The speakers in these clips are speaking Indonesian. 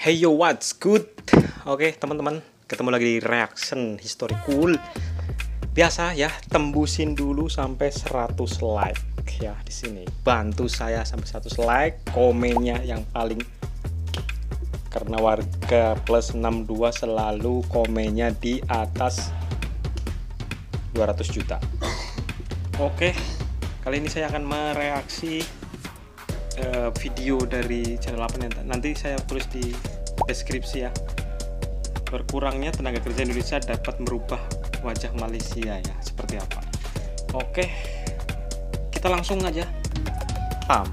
Hey yo, what's good? Oke, teman-teman, ketemu lagi di Reaction History Cool. Biasa ya, tembusin dulu sampai 100 like ya di sini. Bantu saya sampai 100 like, komennya yang paling karena warga plus 62 selalu komennya di atas 200 juta. Oke, kali ini saya akan mereaksi video dari channel apa nanti saya tulis di deskripsi ya. Berkurangnya tenaga kerja Indonesia dapat merubah wajah Malaysia ya, seperti apa. Oke, kita langsung aja pam.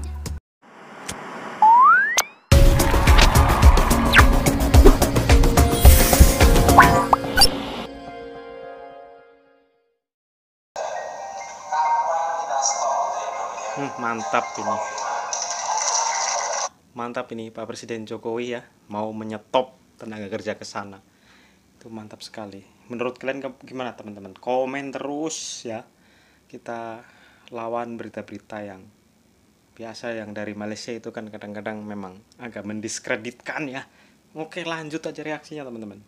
Mantap ini Pak Presiden Jokowi ya, mau menyetop tenaga kerja ke sana. Itu mantap sekali. Menurut kalian gimana teman-teman? Komen terus ya. Kita lawan berita-berita yang biasa yang dari Malaysia itu kan kadang-kadang memang agak mendiskreditkan ya. Oke, lanjut aja reaksinya teman-teman.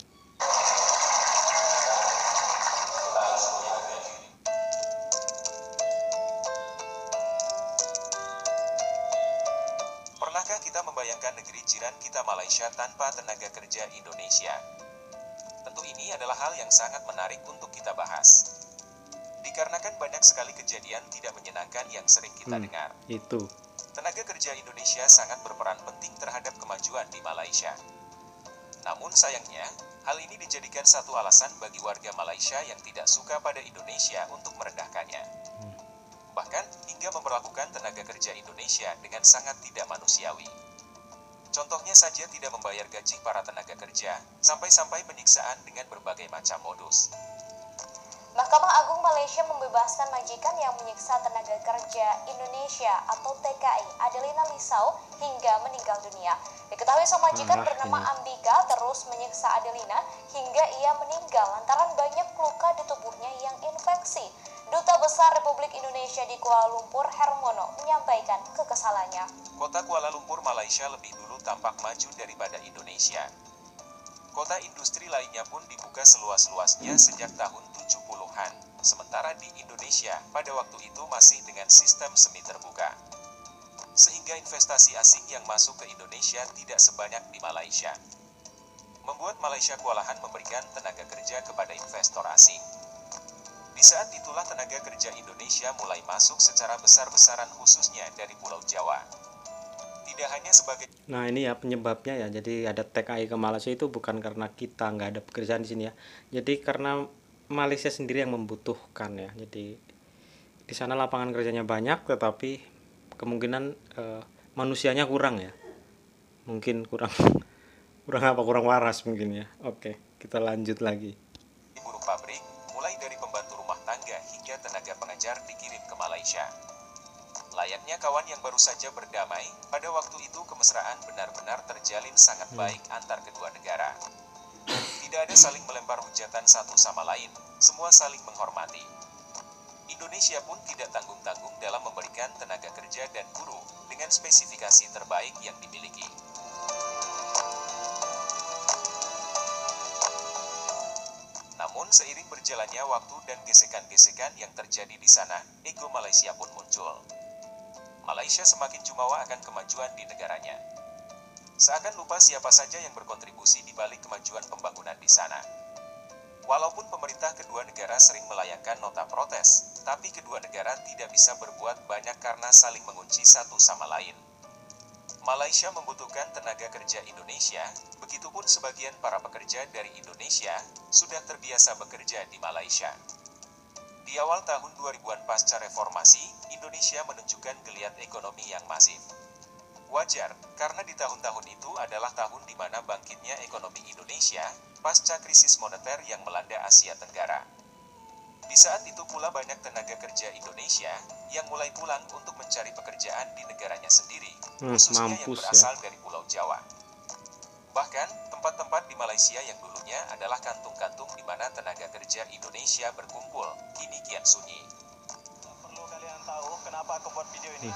Pernahkah kita membayangkan negeri jiran kita Malaysia tanpa tenaga kerja Indonesia? Tentu ini adalah hal yang sangat menarik untuk kita bahas. Dikarenakan banyak sekali kejadian tidak menyenangkan yang sering kita dengar. Itu. Tenaga kerja Indonesia sangat berperan penting terhadap kemajuan di Malaysia. Namun sayangnya, hal ini dijadikan satu alasan bagi warga Malaysia yang tidak suka pada Indonesia untuk merendahkannya. Bahkan hingga memperlakukan tenaga kerja Indonesia dengan sangat tidak manusiawi. Contohnya saja tidak membayar gaji para tenaga kerja, sampai-sampai penyiksaan dengan berbagai macam modus. Mahkamah Agung Malaysia membebaskan majikan yang menyiksa tenaga kerja Indonesia atau TKI Adelina Lisau hingga meninggal dunia. Diketahui sang majikan bernama Ambika terus menyiksa Adelina hingga ia meninggal lantaran banyak luka di tubuhnya yang infeksi. Duta Besar Republik Indonesia di Kuala Lumpur, Hermono, menyampaikan kekesalannya. Kota Kuala Lumpur, Malaysia lebih dulu tampak maju daripada Indonesia. Kota industri lainnya pun dibuka seluas-luasnya sejak tahun 70-an, sementara di Indonesia pada waktu itu masih dengan sistem semi terbuka. Sehingga investasi asing yang masuk ke Indonesia tidak sebanyak di Malaysia. Membuat Malaysia kewalahan memberikan tenaga kerja kepada investor asing. Di saat itulah tenaga kerja Indonesia mulai masuk secara besar-besaran khususnya dari Pulau Jawa. Tidak hanya sebagai... Nah ini ya penyebabnya ya, jadi ada TKI ke Malaysia itu bukan karena kita nggak ada pekerjaan di sini ya. Jadi karena Malaysia sendiri yang membutuhkan ya. Jadi di sana lapangan kerjanya banyak, tetapi kemungkinan manusianya kurang ya. Mungkin kurang kurang waras mungkin ya. Oke, kita lanjut lagi. Buruh pabrik, mulai dari pembantu rumah tangga hingga tenaga pengajar dikirim ke Malaysia. Layaknya kawan yang baru saja berdamai, pada waktu itu kemesraan benar-benar terjalin sangat baik antar kedua negara. Tidak ada saling melempar hujatan satu sama lain, semua saling menghormati. Indonesia pun tidak tanggung-tanggung dalam memberikan tenaga kerja dan guru dengan spesifikasi terbaik yang dimiliki. Namun seiring berjalannya waktu dan gesekan-gesekan yang terjadi di sana, ego Malaysia pun muncul. Malaysia semakin jumawa akan kemajuan di negaranya. Seakan lupa siapa saja yang berkontribusi di balik kemajuan pembangunan di sana. Walaupun pemerintah kedua negara sering melayangkan nota protes, tapi kedua negara tidak bisa berbuat banyak karena saling mengunci satu sama lain. Malaysia membutuhkan tenaga kerja Indonesia, begitupun sebagian para pekerja dari Indonesia sudah terbiasa bekerja di Malaysia. Di awal tahun 2000-an pasca reformasi, Indonesia menunjukkan geliat ekonomi yang masif. Wajar, karena di tahun-tahun itu adalah tahun di mana bangkitnya ekonomi Indonesia pasca krisis moneter yang melanda Asia Tenggara. Di saat itu pula banyak tenaga kerja Indonesia yang mulai pulang untuk mencari pekerjaan di negaranya sendiri, khususnya yang berasal dari Pulau Jawa. Bahkan, tempat-tempat di Malaysia yang dulunya adalah kantung-kantung di mana tenaga kerja Indonesia berkumpul, kini kian sunyi. Perlu kalian tahu kenapa aku buat video ini?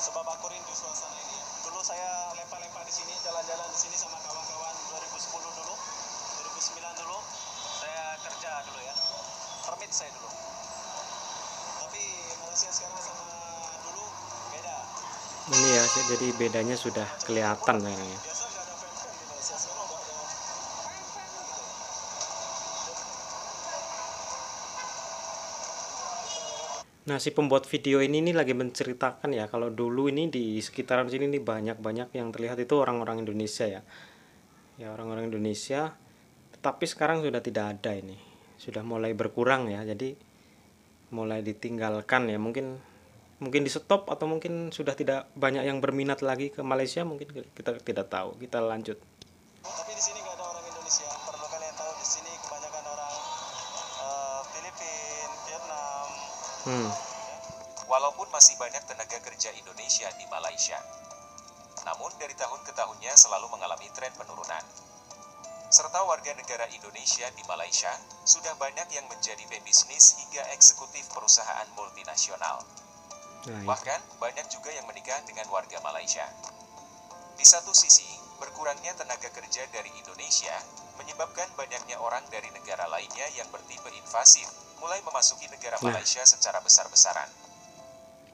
Sebab aku rindu suasana ini. Dulu saya lempar-lempar di sini jalan-jalan di sini sama kawan-kawan 2010 dulu, 2009 dulu. Saya kerja dulu ya. Permit saya dulu. Tapi Malaysia sekarang sama dulu beda. Ini ya, jadi bedanya sudah kelihatan sekarang ya. Biasa nggak ada fan-fan di Malaysia, sekarang udah ada fan-fan gitu. Nah, si pembuat video ini nih lagi menceritakan ya, kalau dulu ini di sekitaran sini nih banyak-banyak yang terlihat itu orang-orang Indonesia ya. Ya, orang-orang Indonesia, tetapi sekarang sudah tidak ada ini. Sudah mulai berkurang ya. Jadi mulai ditinggalkan ya. Mungkin di stop atau mungkin sudah tidak banyak yang berminat lagi ke Malaysia, mungkin kita tidak tahu. Kita lanjut. Tapi di sini nggak ada orang Indonesia. Perlu kalian tahu di sini kebanyakan orang Filipina, Vietnam. Walaupun masih banyak tenaga kerja Indonesia di Malaysia, namun dari tahun ke tahunnya selalu mengalami tren penurunan. Serta warga negara Indonesia di Malaysia sudah banyak yang menjadi pebisnis hingga eksekutif perusahaan multinasional. Bahkan banyak juga yang menikah dengan warga Malaysia. Di satu sisi, berkurangnya tenaga kerja dari Indonesia menyebabkan banyaknya orang dari negara lainnya yang bertipe invasif mulai memasuki negara Malaysia secara besar-besaran.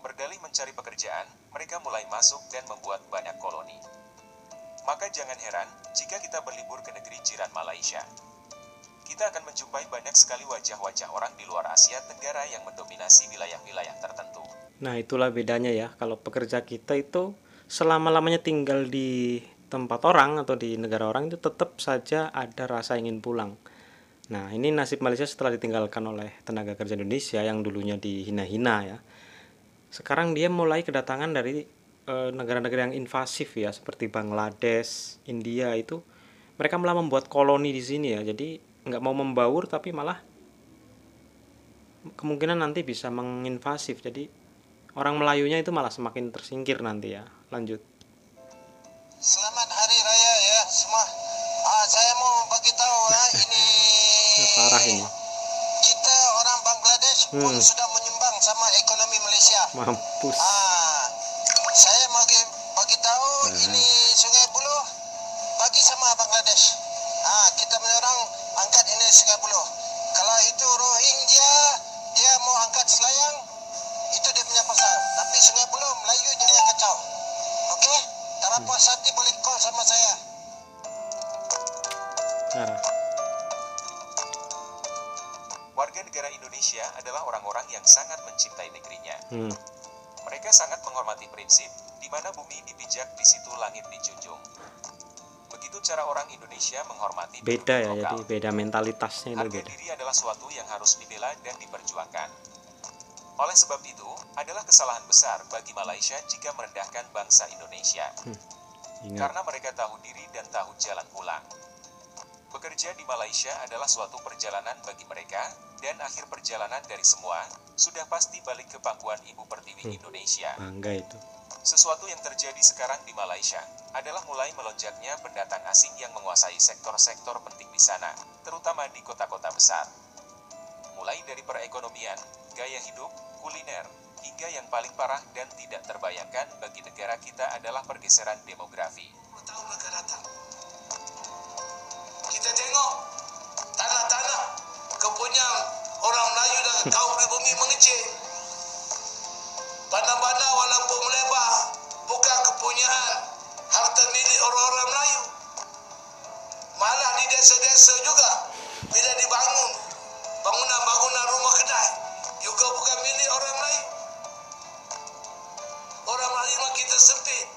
Berdalih mencari pekerjaan, mereka mulai masuk dan membuat banyak koloni. Maka jangan heran jika kita berlibur ke negeri jiran Malaysia. Kita akan menjumpai banyak sekali wajah-wajah orang di luar Asia Tenggara yang mendominasi wilayah-wilayah tertentu. Nah, itulah bedanya ya. Kalau pekerja kita itu selama-lamanya tinggal di tempat orang atau di negara orang itu tetap saja ada rasa ingin pulang. Nah, ini nasib Malaysia setelah ditinggalkan oleh tenaga kerja Indonesia yang dulunya dihina-hina ya. Sekarang dia mulai kedatangan dari negara-negara yang invasif ya, seperti Bangladesh, India itu. Mereka malah membuat koloni di sini ya. Jadi nggak mau membaur tapi malah kemungkinan nanti bisa menginvasif. Jadi orang Melayunya itu malah semakin tersingkir nanti ya. Lanjut. Selamat Hari Raya ya semua. Saya mau bagi tahu ini Parah ini. kita orang Bangladesh pun sudah menyumbang sama ekonomi Malaysia. Mampus. Saya mau bagi tahu ini Sungai Buloh bagi sama Bangladesh. Kita orang angkat ini Sungai Buloh. Kalau itu Rohingya dia mau angkat Selayang, itu dia punya pasal. Tapi Sungai Buloh Melayu jangan kacau. Okey? Tak puas hati boleh call sama saya. Warga negara Indonesia adalah orang-orang yang sangat mencintai negerinya. Mereka sangat menghormati prinsip di mana bumi dipijak, di situ langit dijunjung. Begitu cara orang Indonesia menghormati Beda ya, lokal. jadi beda mentalitasnya itu Harga beda. diri adalah suatu yang harus dibela dan diperjuangkan. Oleh sebab itu, adalah kesalahan besar bagi Malaysia jika merendahkan bangsa Indonesia. Ingat. Karena mereka tahu diri dan tahu jalan pulang. Bekerja di Malaysia adalah suatu perjalanan bagi mereka, dan akhir perjalanan dari semua sudah pasti balik ke pangkuan Ibu Pertiwi Indonesia. Bangga itu. Sesuatu yang terjadi sekarang di Malaysia adalah mulai melonjaknya pendatang asing yang menguasai sektor-sektor penting di sana, terutama di kota-kota besar. Mulai dari perekonomian, gaya hidup, kuliner, hingga yang paling parah dan tidak terbayangkan bagi negara kita adalah pergeseran demografi. Tahun akan datang. Kita tengok tanah-tanah kepunyaan orang Melayu dan kaum pribumi mengecil. Bandar-bandar walaupun melebar bukan kepunyaan harta milik orang-orang Melayu. Malah di desa-desa juga bila dibangun bangunan-bangunan rumah kedai juga bukan milik orang Melayu. Orang Melayu kita sempit.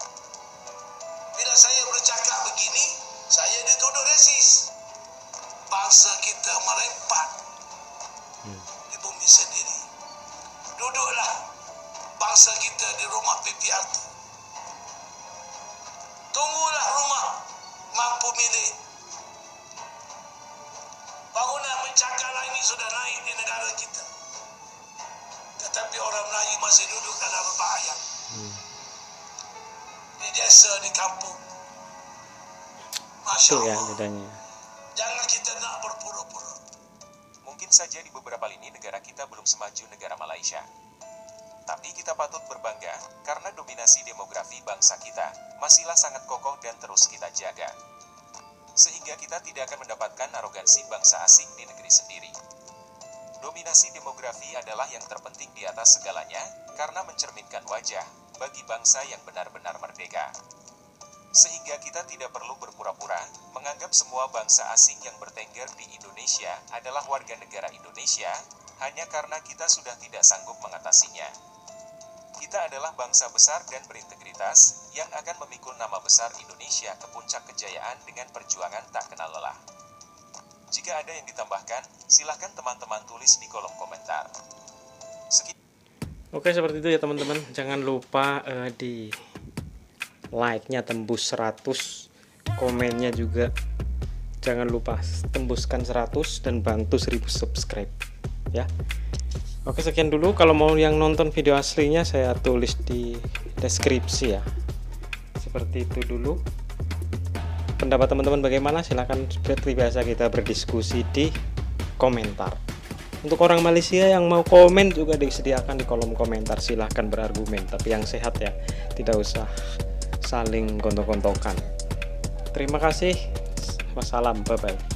Bila saya bercakap begini, saya dituduh resis. Bangsa kita merempat di bumi sendiri. Duduklah bangsa kita di rumah PPRT. Tunggulah rumah mampu milik. Bangunan mencakar langit sudah naik di negara kita. Tetapi orang Melayu masih duduk dalam bahaya. Di desa, di kampung. Masya Itu ya Allah. bedanya. Jangan kita nak berpura-pura. Mungkin saja di beberapa lini negara kita belum semaju negara Malaysia. Tapi kita patut berbangga karena dominasi demografi bangsa kita masihlah sangat kokoh dan terus kita jaga. Sehingga kita tidak akan mendapatkan arogansi bangsa asing di negeri sendiri. Dominasi demografi adalah yang terpenting di atas segalanya karena mencerminkan wajah bagi bangsa yang benar-benar merdeka. Sehingga kita tidak perlu berpura-pura menganggap semua bangsa asing yang bertengger di Indonesia adalah warga negara Indonesia hanya karena kita sudah tidak sanggup mengatasinya. Kita adalah bangsa besar dan berintegritas yang akan memikul nama besar Indonesia ke puncak kejayaan dengan perjuangan tak kenal lelah. Jika ada yang ditambahkan, silahkan teman-teman tulis di kolom komentar. Oke, seperti itu ya teman-teman. Jangan lupa di like-nya tembus 100, komennya juga jangan lupa tembuskan 100 dan bantu 1000 subscribe ya. Oke, sekian dulu. Kalau mau yang nonton video aslinya saya tulis di deskripsi ya. Seperti itu dulu. Pendapat teman-teman bagaimana? Silahkan, seperti biasa kita berdiskusi di komentar. Untuk orang Malaysia yang mau komen juga disediakan di kolom komentar, silahkan berargumen, tapi yang sehat ya, tidak usah saling gontok-gontokan. Terima kasih. Wassalam, bye-bye.